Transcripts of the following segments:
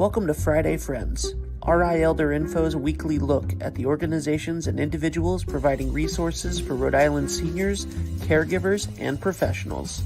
Welcome to Friday Friends, RI Elder Info's weekly look at the organizations and individuals providing resources for Rhode Island seniors, caregivers, and professionals.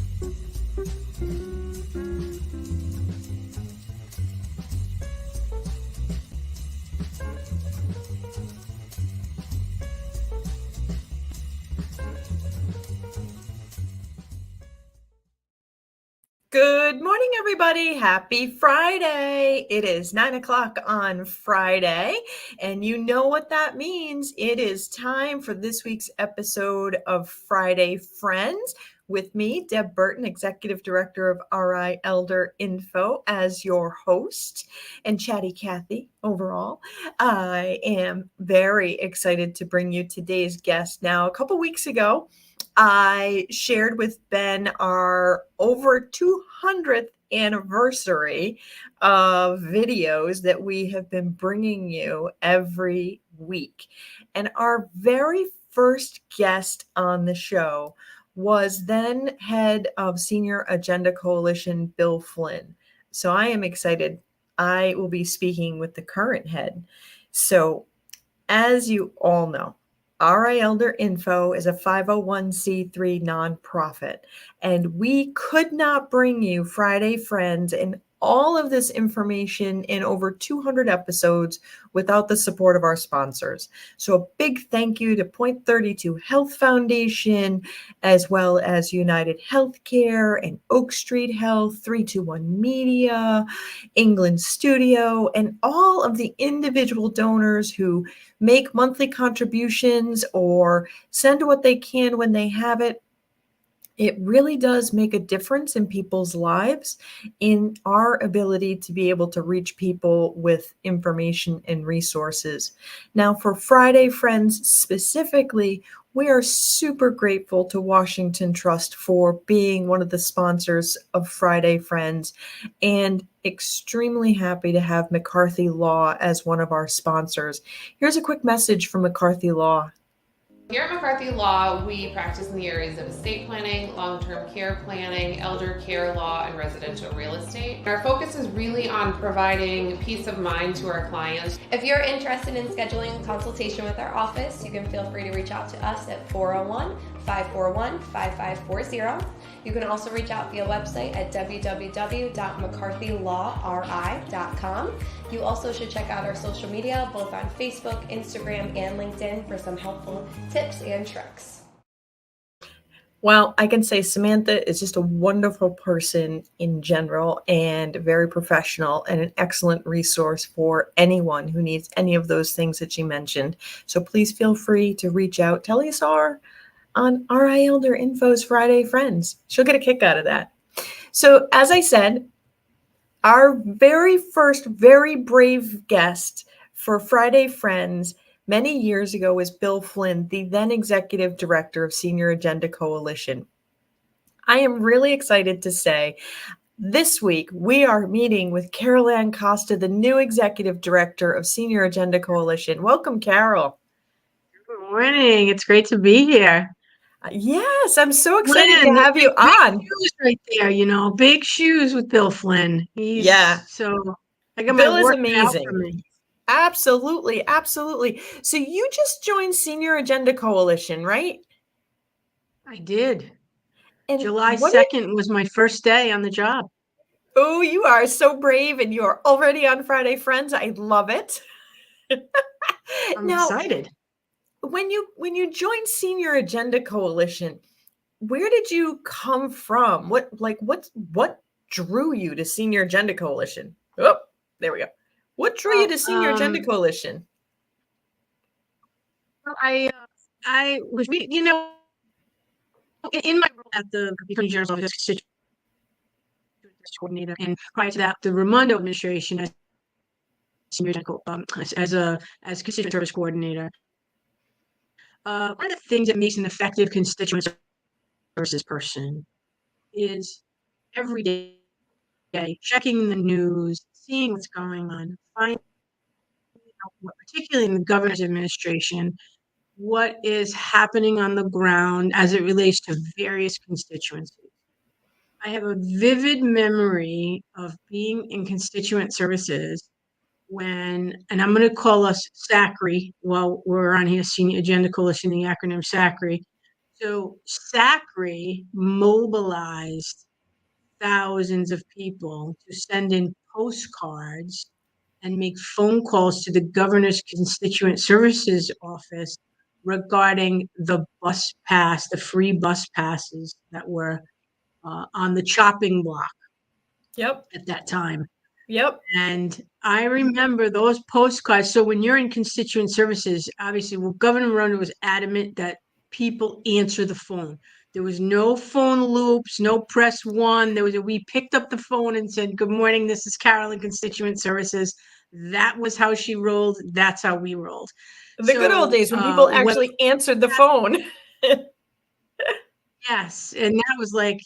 Good morning, everybody. Happy Friday. It is 9 o'clock on Friday, and you know what that means. It is time for this week's episode of Friday Friends with me, Deb Burton, Executive Director of RI Elder Info, as your host, and Chatty Cathy overall. I am very excited to bring you today's guest. Now, a couple weeks ago, I shared with Ben our over 200th anniversary of videos that we have been bringing you every week. And our very first guest on the show was then head of Senior Agenda Coalition, Bill Flynn. So I am excited. I will be speaking with the current head. So as you all know, RI Elder Info is a 501c3 nonprofit, and we could not bring you Friday Friends and all of this information in over 200 episodes without the support of our sponsors. So a big thank you to Point 32 Health Foundation, as well as United Healthcare and Oak Street Health, 321 Media, England Studio, and all of the individual donors who make monthly contributions or send what they can when they have it. It really does make a difference in people's lives, in our ability to be able to reach people with information and resources. Now, for Friday Friends specifically, we are super grateful to Washington Trust for being one of the sponsors of Friday Friends, and extremely happy to have McCarthy Law as one of our sponsors. Here's a quick message from McCarthy Law. Here at McCarthy Law, we practice in the areas of estate planning, long-term care planning, elder care law, and residential real estate. Our focus is really on providing peace of mind to our clients. If you're interested in scheduling a consultation with our office, you can feel free to reach out to us at 401-541-5540. You can also reach out via website at www.mccarthylawri.com. You also should check out our social media, both on Facebook, Instagram, and LinkedIn for some helpful tips and tricks. Well, I can say Samantha is just a wonderful person in general and very professional and an excellent resource for anyone who needs any of those things that she mentioned. So please feel free to reach out. Tell us on RI Elder Info's Friday Friends. She'll get a kick out of that. So as I said, our very first, very brave guest for Friday Friends many years ago was Bill Flynn, the then Executive Director of Senior Agenda Coalition. I am really excited to say this week we are meeting with Carol Costa, the new Executive Director of Senior Agenda Coalition. Welcome, Carol. Good morning. It's great to be here. Yes, I'm so excited to have you on. Big shoes right there, big shoes with Bill Flynn. So I got Bill my work is amazing. out for me. Absolutely, absolutely. So you just joined Senior Agenda Coalition, right? I did. And July 2nd was my first day on the job. Oh, you are so brave, and you're already on Friday Friends. I love it. I'm excited. When you joined Senior Agenda Coalition, where did you come from? What drew you to Senior Agenda Coalition? Oh, there we go. What drew you to Senior Agenda Coalition? Well, I was, in my role at the Attorney General's Office Constituent Coordinator, and prior to that, the Raimondo administration as Senior Agenda as Constituent Service Coordinator. One of the things that makes an effective constituent services person is every day checking the news, seeing what's going on, finding out, particularly in the governor's administration, what is happening on the ground as it relates to various constituencies. I have a vivid memory of being in constituent services when, and I'm going to call us SACRI while we're on here, Senior Agenda Coalition, the acronym SACRI. So SACRI mobilized thousands of people to send in postcards and make phone calls to the governor's constituent services office regarding the bus pass, the free bus passes that were on the chopping block Yep. at that time. Yep. And I remember those postcards. So when you're in constituent services, obviously, well, Governor Rhode was adamant that people answer the phone. There was no phone loops, no press one. We picked up the phone and said, "Good morning, this is Carol in constituent services." That was how she rolled. That's how we rolled. The good old days when people actually answered the phone. Yes, and that was like,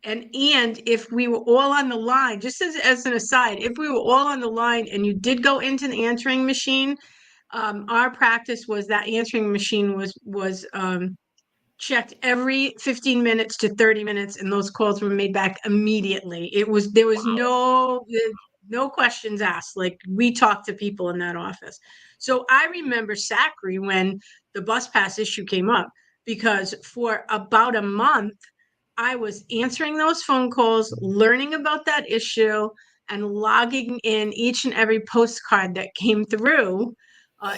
and if we were all on the line, just as an aside, if we were all on the line and you did go into the answering machine, our practice was that answering machine was checked every 15 minutes to 30 minutes, and those calls were made back immediately. There was no questions asked. Like, we talked to people in that office. So I remember SACRI when the bus pass issue came up, because for about a month I was answering those phone calls, learning about that issue, and logging in each and every postcard that came through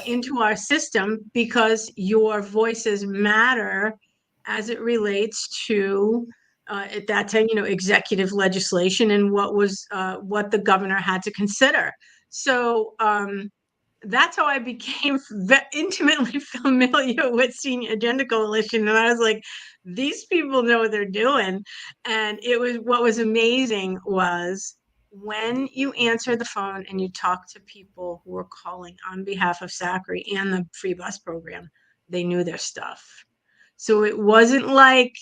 into our system, because your voices matter as it relates to at that time, executive legislation and what the governor had to consider. So that's how I became intimately familiar with Senior Agenda Coalition. And I was like, these people know what they're doing. And what was amazing was when you answer the phone and you talk to people who are calling on behalf of SACRI and the free bus program, they knew their stuff. So it wasn't like,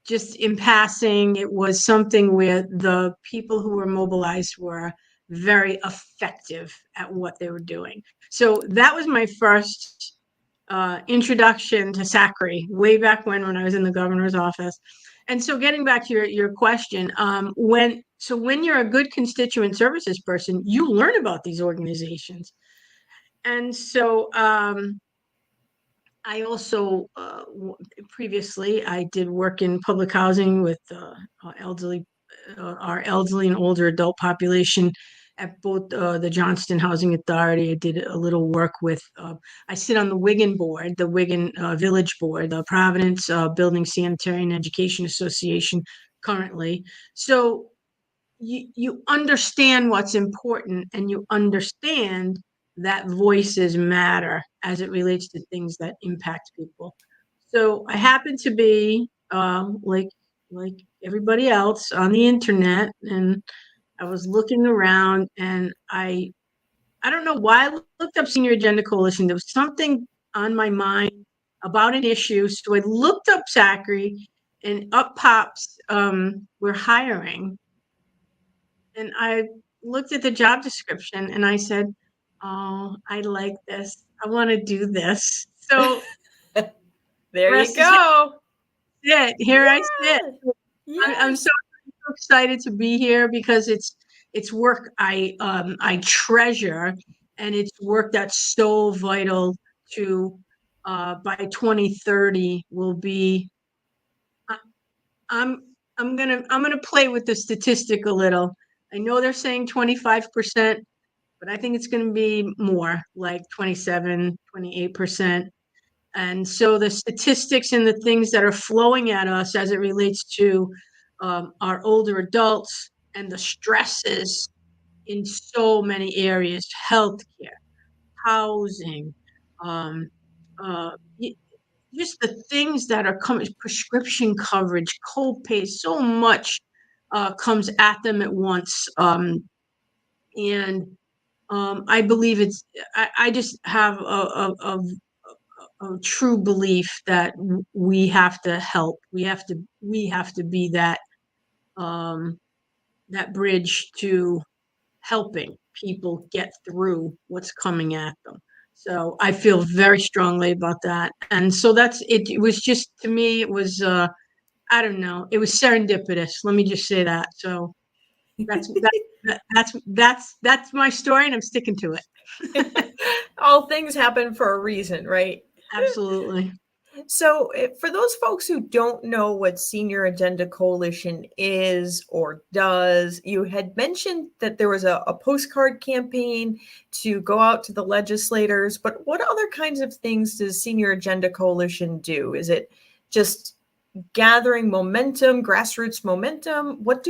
just in passing. It was something where the people who were mobilized were very effective at what they were doing. So that was my first introduction to SACRI way back when I was in the governor's office. And so getting back to your question, when you're a good constituent services person, you learn about these organizations. And so I also previously I did work in public housing with our elderly and older adult population at both the Johnston Housing Authority. I did a little work with. I sit on the Wigan board, the Wigan Village board, the Providence Building Sanitary and Education Association currently. So you understand what's important, and you understand that voices matter as it relates to things that impact people. So I happen to be like everybody else on the internet, and I was looking around, and I don't know why I looked up Senior Agenda Coalition. There was something on my mind about an issue, so I looked up SACRI, and up pops we're hiring. And I looked at the job description and I said, "Oh, I like this. I want to do this." So there you go. Here I sit. I'm Yes. so excited to be here, because it's work I treasure, and it's work that's so vital to by 2030 will be. I'm gonna play with the statistic a little. I know they're saying 25%, but I think it's going to be more, like 27, 28%. And so the statistics and the things that are flowing at us as it relates to our older adults and the stresses in so many areas, healthcare, housing, um, uh, just the things that are coming, prescription coverage, copay, so much comes at them at once. And I believe I just have a true belief that we have to help. We have to be that bridge to helping people get through what's coming at them. So I feel very strongly about that. And so it was just, to me, it was I don't know. It was serendipitous. Let me just say that. So that's my story, and I'm sticking to it. All things happen for a reason, right? Absolutely. So, for those folks who don't know what Senior Agenda Coalition is or does, you had mentioned that there was a postcard campaign to go out to the legislators, but what other kinds of things does Senior Agenda Coalition do? Is it just gathering momentum, grassroots momentum? What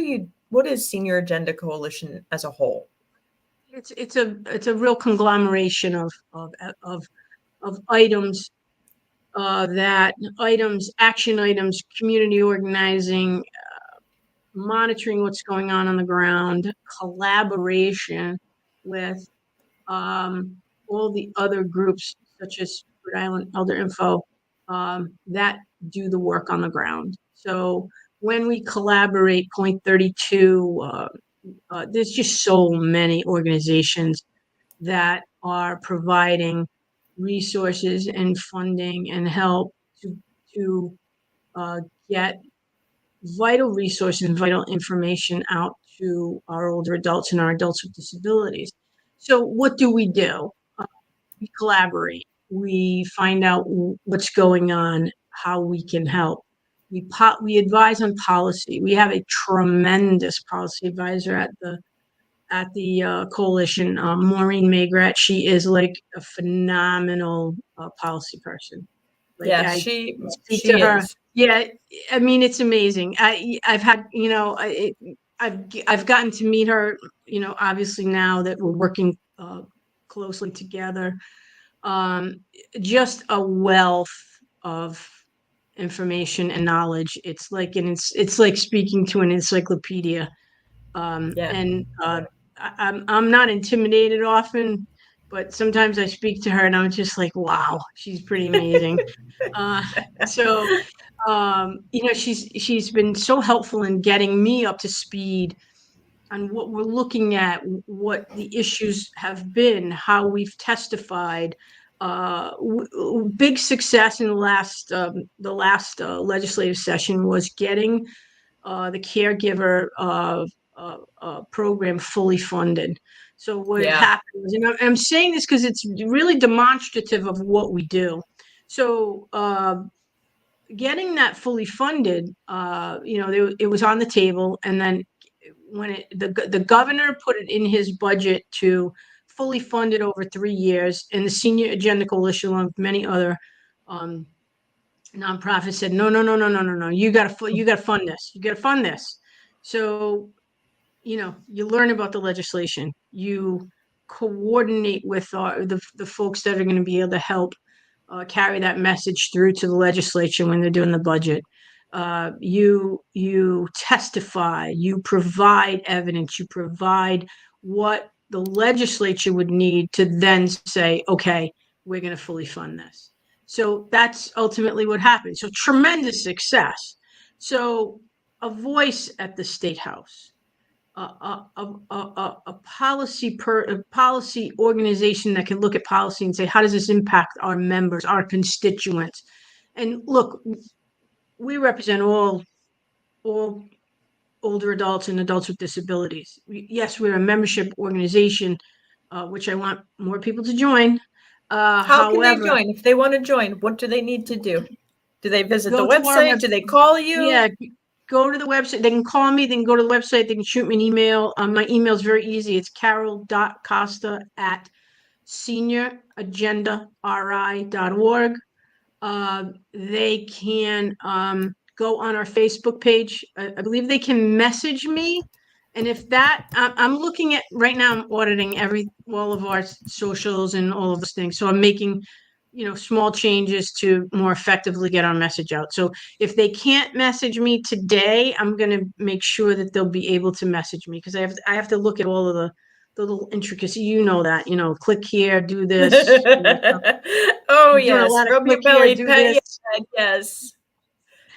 is Senior Agenda Coalition as a whole? It's a real conglomeration of items, action items, community organizing, monitoring what's going on the ground, collaboration with all the other groups such as Rhode Island Elder Info that do the work on the ground. So when we collaborate, Point 32, there's just so many organizations that are providing resources and funding and help to get vital resources and vital information out to our older adults and our adults with disabilities. So what do? We collaborate. We find out what's going on, how we can help. We advise on policy. We have a tremendous policy advisor at the coalition, Maureen Maigret. She is like a phenomenal policy person. Like Yeah, I she speak to her. is. Yeah, I mean it's amazing. I've had I've gotten to meet her. Obviously now that we're working closely together, just a wealth of information and knowledge. It's like speaking to an encyclopedia. Yeah. And I'm not intimidated often, but sometimes I speak to her and I'm just like, wow, she's pretty amazing. uh, so she's been so helpful in getting me up to speed on what we're looking at, what the issues have been, how we've testified. Big success in the last legislative session was getting the caregiver program fully funded. So what had Yeah. happened was, and I'm saying this because it's really demonstrative of what we do. So getting that fully funded, it was on the table, and then when the governor put it in his budget to fully fund it over 3 years, and the Senior Agenda Coalition, along with many other nonprofits, said no, no, no, no, no, no, no. You got to fund this. You got to fund this. So you learn about the legislation. You coordinate with the folks that are going to be able to help carry that message through to the legislature when they're doing the budget. You testify, you provide evidence, you provide what the legislature would need to then say, okay, we're going to fully fund this. So that's ultimately what happened. So tremendous success. So a voice at the State House, a policy organization that can look at policy and say, how does this impact our members, our constituents? And look, we represent all older adults and adults with disabilities. Yes, we're a membership organization, which I want more people to join. How can they join? If they want to join, what do they need to do? Do they visit the website? Do they call you? Yeah, go to the website. They can call me. They can go to the website. They can shoot me an email. My email is very easy. It's carol.costa@seniораgendari.org. They can go on our Facebook page. I believe they can message me. And if that, I'm looking at right now, I'm auditing all of our socials and all of those things. So I'm making, small changes to more effectively get our message out. So if they can't message me today, I'm going to make sure that they'll be able to message me, because I have to look at all of the little intricacy, that, click here, do this. Oh, yes. Rub your belly, pat your head. Yes.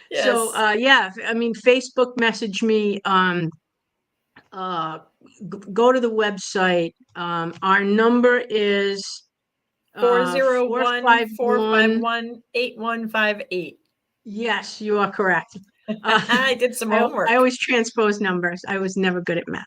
Yes. So, Facebook message me, go to the website. Our number is 401-451-8158. Yes, you are correct. I did some I homework. always transpose numbers. I was never good at math.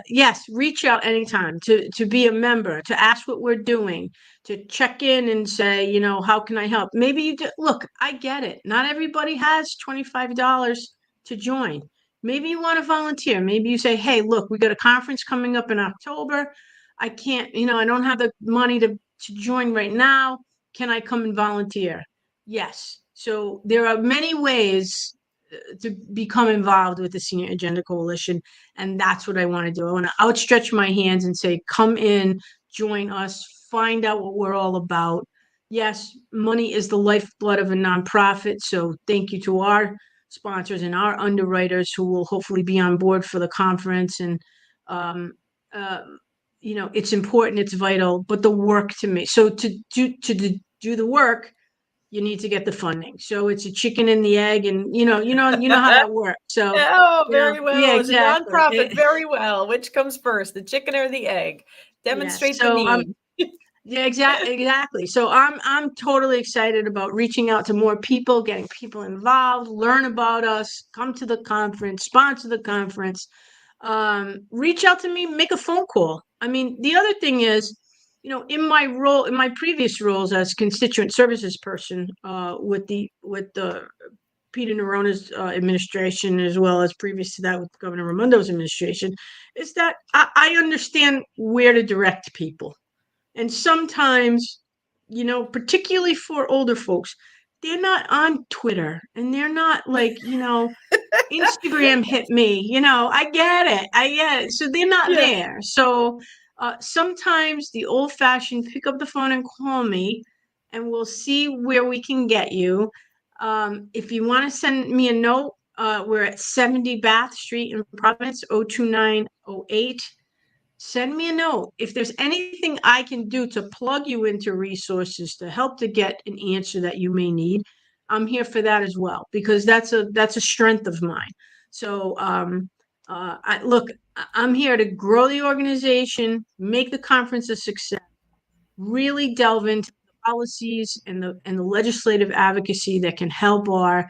Yes, reach out anytime to be a member, to ask what we're doing, to check in and say, how can I help? Maybe look, I get it. Not everybody has $25 to join. Maybe you want to volunteer. Maybe you say, hey, look, we got a conference coming up in October. I can't, I don't have the money to join right now. Can I come and volunteer? Yes. So there are many ways to become involved with the Senior Agenda Coalition. And that's what I want to do. I want to outstretch my hands and say, come in, join us, find out what we're all about. Yes, money is the lifeblood of a nonprofit. So thank you to our sponsors and our underwriters who will hopefully be on board for the conference. And, it's important, it's vital, but the work to me. So to do the work, you need to get the funding. So it's a chicken and the egg, and how that works. So Oh, very yeah, well. As a exactly. nonprofit, very well. Which comes first, the chicken or the egg? Yes. Demonstrate the So need. yeah, exactly. So I'm totally excited about reaching out to more people, getting people involved, learn about us, come to the conference, sponsor the conference, reach out to me, make a phone call. I mean, the other thing is, in my previous roles as constituent services person, with the Peter Nerona's administration, as well as previous to that with Governor Raimondo's administration, is that I understand where to direct people. And sometimes, particularly for older folks, they're not on Twitter and they're not like, Instagram hit me, I get it. I get it. So they're not Yeah. there. So sometimes the old fashioned pick up the phone and call me and we'll see where we can get you. If you want to send me a note, we're at 70 Bath Street in Providence, 02908. Send me a note. If there's anything I can do to plug you into resources to help to get an answer that you may need, I'm here for that as well, because that's a strength of mine. So I'm here to grow the organization, make the conference a success, really delve into the policies and the legislative advocacy that can help our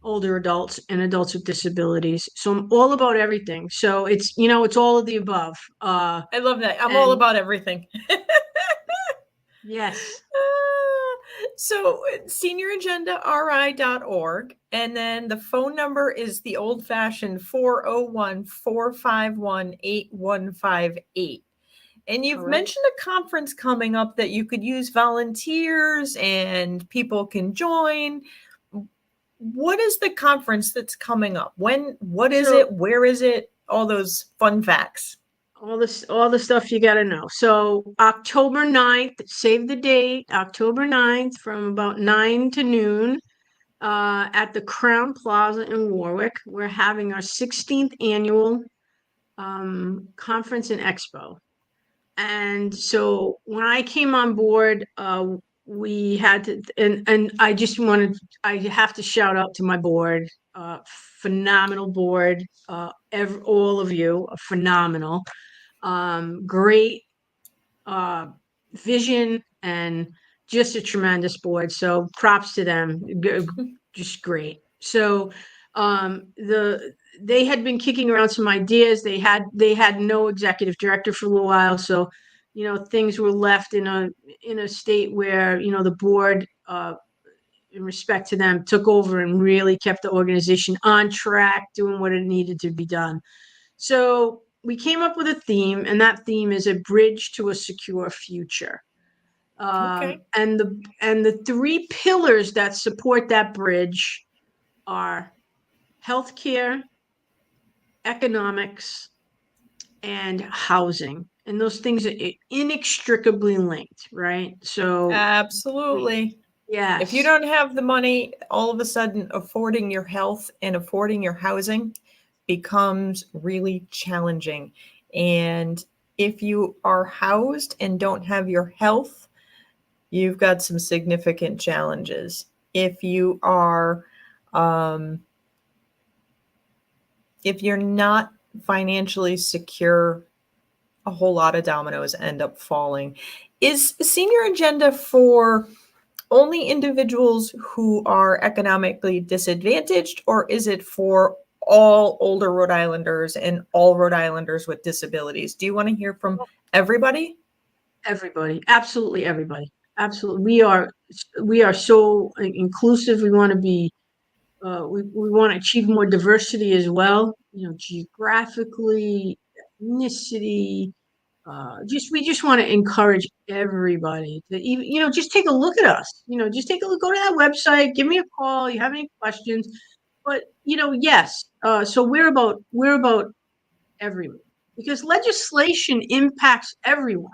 older adults and adults with disabilities. So I'm all about everything. So it's all of the above. I love that. I'm all And about everything. yes, So seniorAgendaRI.org. And then the phone number is the old fashioned 401-451-8158. And you've correct. mentioned a conference coming up that you could use volunteers and people can join. What is the conference that's coming up? What is So it? Where is it? All those fun facts. all the stuff you got to know. So October 9th, save the date, October 9th from about 9 to noon, at the Crowne Plaza in Warwick. We're having our 16th annual Conference and Expo. And so when I came on board, we had to, and I have to shout out to my board, phenomenal board, all of you are phenomenal, great vision, and just a tremendous board. So props to them, just great. So they had been kicking around some ideas. They had no executive director for a little while, so things were left in a state where the board, in respect to them, took over and really kept the organization on track, doing what it needed to be done. So we came up with a theme, and that theme is a bridge to a secure future. Okay. And the three pillars that support that bridge are healthcare, economics, and housing. And those things are inextricably linked, right? So Absolutely. yes. If you don't have the money, all of a sudden affording your health and affording your housing becomes really challenging. And if you are housed and don't have your health, you've got some significant challenges. If you are, if you're not financially secure, a whole lot of dominoes end up falling. Is Senior Agenda for only individuals who are economically disadvantaged, or is it for all older Rhode Islanders and all Rhode Islanders with disabilities? Do you want to hear from everybody? Everybody, absolutely everybody. Absolutely. We are so inclusive. We want to be we want to achieve more diversity as well, geographically, ethnicity, we just want to encourage everybody to even, just take a look at us, just take a look, go to that website, give me a call, you have any questions. But, yes, so we're about everyone, because legislation impacts everyone.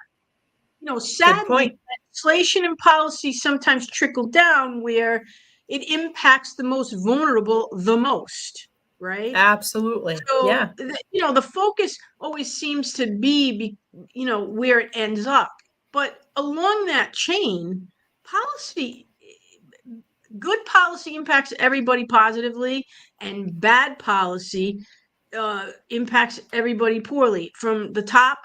Good Sadly, point. legislation and policy sometimes trickle down where it impacts the most vulnerable the most, right? Absolutely. So, Yeah. the focus always seems to be, where it ends up. But along that chain, policy, good policy impacts everybody positively, and bad policy impacts everybody poorly, from the top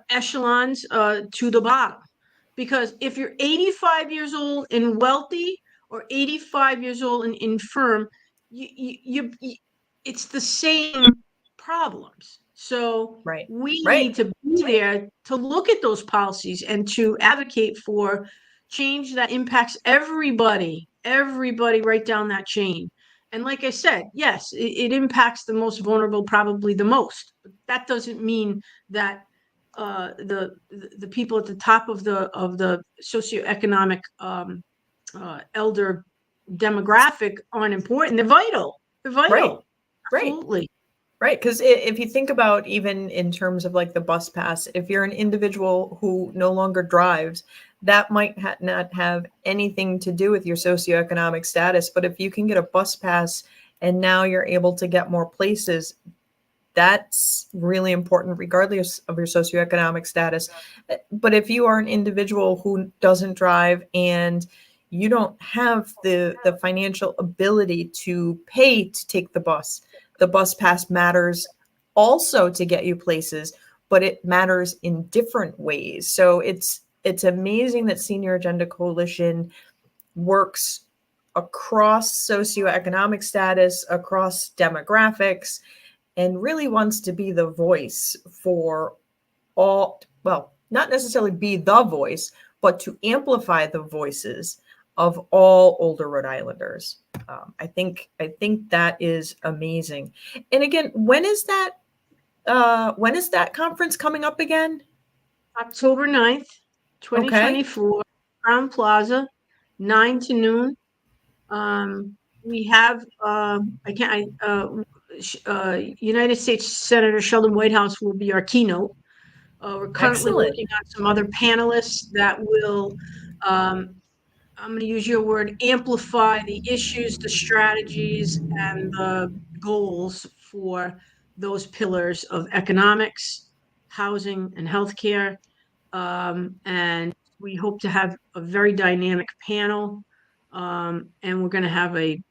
echelons to the bottom. Because if you're 85 years old and wealthy, or 85 years old and infirm, you it's the same problems. So Right. we need Right. to be there to look at those policies and to advocate for change that impacts everybody right down that chain. And like I said, yes, it impacts the most vulnerable probably the most. But that doesn't mean that the people at the top of the socioeconomic elder demographic aren't important. They're vital. They're Right. vital. Right. Absolutely. Right. Because if you think about, even in terms of like the bus pass, if you're an individual who no longer drives, that might not have anything to do with your socioeconomic status. But if you can get a bus pass and now you're able to get more places, that's really important regardless of your socioeconomic status. But if you are an individual who doesn't drive and you don't have the financial ability to pay to take the bus pass matters also to get you places, but it matters in different ways. So it's amazing that Senior Agenda Coalition works across socioeconomic status, across demographics, and really wants to be the voice for all, well, not necessarily be the voice, but to amplify the voices of all older Rhode Islanders. I think that is amazing. And again, when is that conference coming up again? October 9th, Okay. 2024, Crowne Plaza, 9 to noon. We have, I can't, United States Senator Sheldon Whitehouse will be our keynote. We're currently Excellent. working on some other panelists that will, um, I'm going to use your word, amplify the issues, the strategies, and the goals for those pillars of economics, housing, and healthcare. And we hope to have a very dynamic panel. And we're going to have a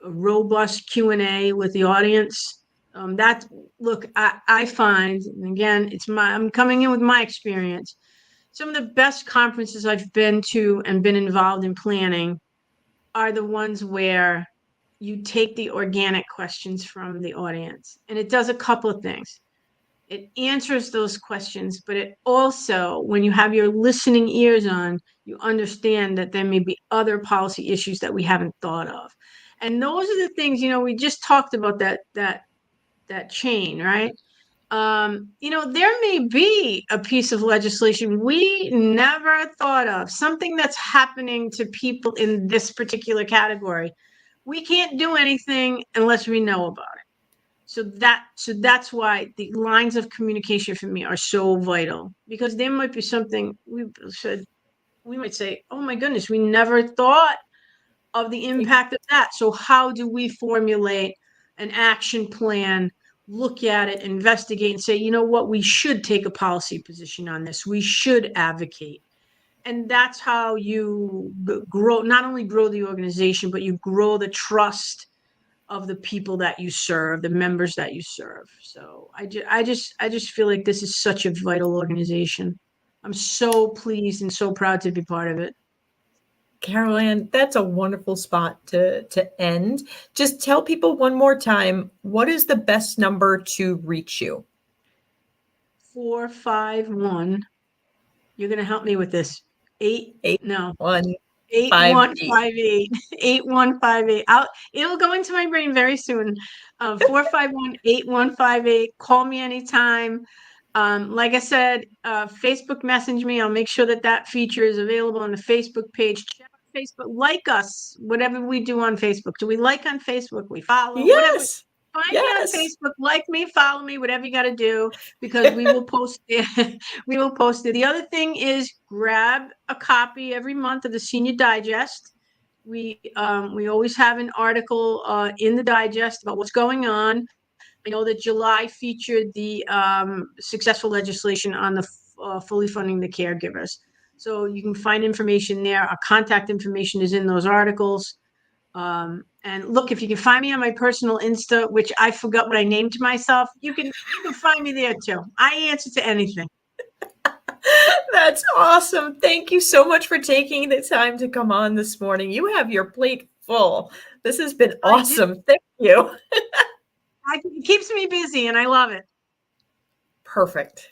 robust Q&A with the audience. That look, I find, and again, I'm coming in with my experience. Some of the best conferences I've been to and been involved in planning are the ones where you take the organic questions from the audience, and it does a couple of things. It answers those questions, but it also, when you have your listening ears on, you understand that there may be other policy issues that we haven't thought of. And those are the things, we just talked about that chain, right? There may be a piece of legislation we never thought of, something that's happening to people in this particular category. We can't do anything unless we know about it. So that's why the lines of communication for me are so vital, because there might be something we might say, oh my goodness, we never thought of the impact of that. So how do we formulate an action plan, look at it, investigate, and say, you know what, we should take a policy position on this. We should advocate. And that's how you grow, not only grow the organization, but you grow the trust of the people that you serve, the members that you serve. So I just feel like this is such a vital organization. I'm so pleased and so proud to be part of it. Carol Ann, that's a wonderful spot to end. Just tell people one more time, what is the best number to reach you? 451. You're going to help me with this. 8158. 8158. 8158. It'll go into my brain very soon. 451-8158. Call me anytime. Like I said, Facebook message me. I'll make sure that feature is available on the Facebook page. Check out Facebook. Like us, whatever we do on Facebook. Do we like on Facebook? We follow. Whatever. Yes. Find me on Facebook, like me, follow me, whatever you got to do, because we will post it. We will post it. The other thing is grab a copy every month of the Senior Digest. We always have an article in the digest about what's going on. I know that July featured the successful legislation on the fully funding the caregivers. So you can find information there. Our contact information is in those articles. And look, if you can find me on my personal Insta, which I forgot what I named myself, you can find me there too. I answer to anything. That's awesome. Thank you so much for taking the time to come on this morning. You have your plate full. This has been awesome. Thank you. It keeps me busy and I love it. Perfect.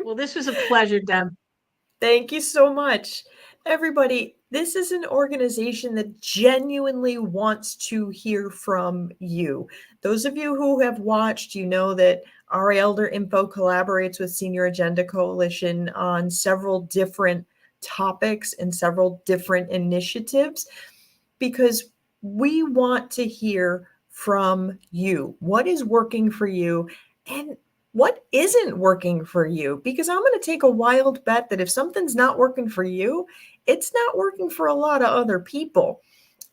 Well, this was a pleasure, Deb. Thank you so much. Everybody, this is an organization that genuinely wants to hear from you. Those of you who have watched, you know that RA Elder Info collaborates with Senior Agenda Coalition on several different topics and several different initiatives because we want to hear from you. What is working for you and what isn't working for you? Because I'm going to take a wild bet that if something's not working for you, it's not working for a lot of other people.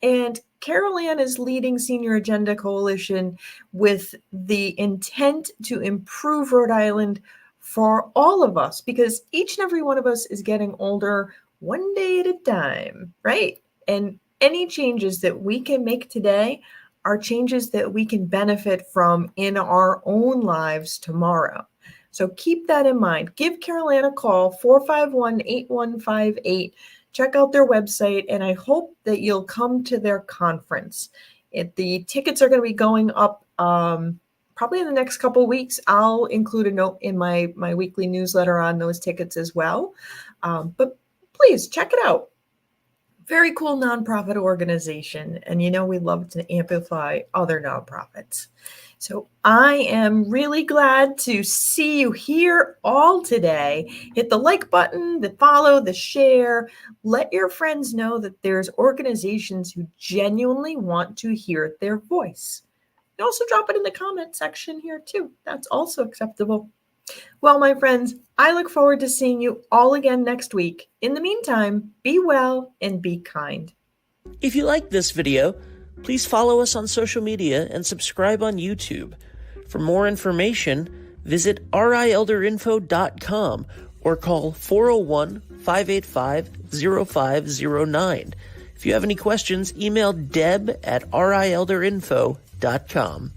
And Carol Ann is leading Senior Agenda Coalition with the intent to improve Rhode Island for all of us, because each and every one of us is getting older one day at a time, right? And any changes that we can make today are changes that we can benefit from in our own lives tomorrow. So keep that in mind. Give Carol Ann a call, 451-8158. Check out their website, and I hope that you'll come to their conference. The tickets are going to be going up probably in the next couple of weeks. I'll include a note in my weekly newsletter on those tickets as well. But please check it out. Very cool nonprofit organization. And we love to amplify other nonprofits. So I am really glad to see you here all today. Hit the like button, the follow, the share. Let your friends know that there's organizations who genuinely want to hear their voice. And also drop it in the comment section here too. That's also acceptable. Well, my friends, I look forward to seeing you all again next week. In the meantime, be well and be kind. If you like this video, please follow us on social media and subscribe on YouTube. For more information, visit rielderinfo.com or call 401-585-0509. If you have any questions, email deb@rielderinfo.com.